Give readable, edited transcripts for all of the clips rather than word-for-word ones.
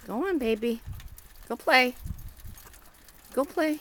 Go on, baby. Go play. Go play.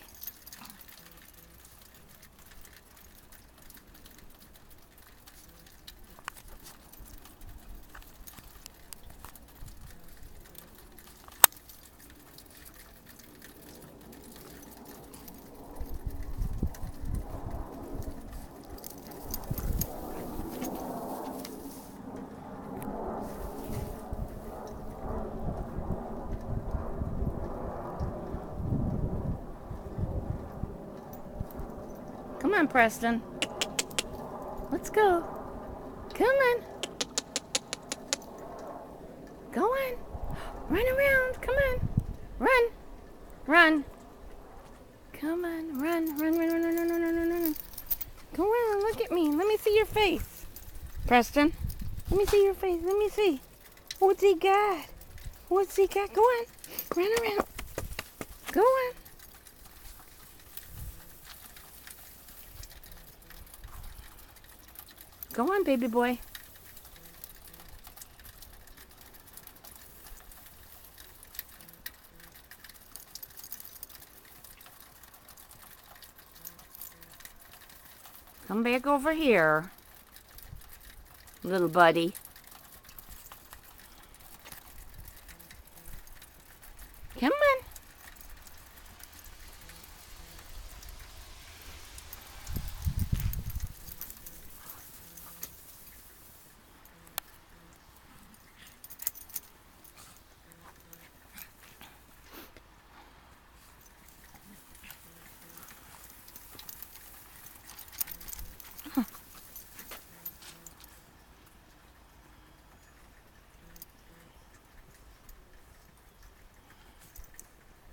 Come on, Preston. Let's go. Come on. Go on. Run around. Come on. Run. Run. Come on. Run. Run, run, run, run, run, run, run, run. Go on. Look at me. Let me see your face. Preston, let me see your face. Let me see. What's he got? What's he got? Go on. Run around. Go on. Go on, baby boy. Come back over here, little buddy. Come on.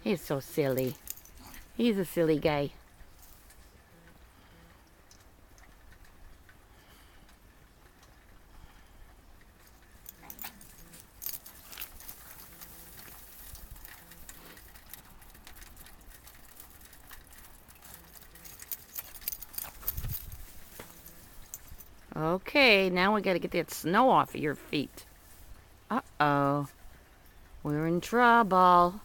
He's so silly. He's a silly guy. Okay, now we gotta get that snow off of your feet. Uh-oh. We're in trouble.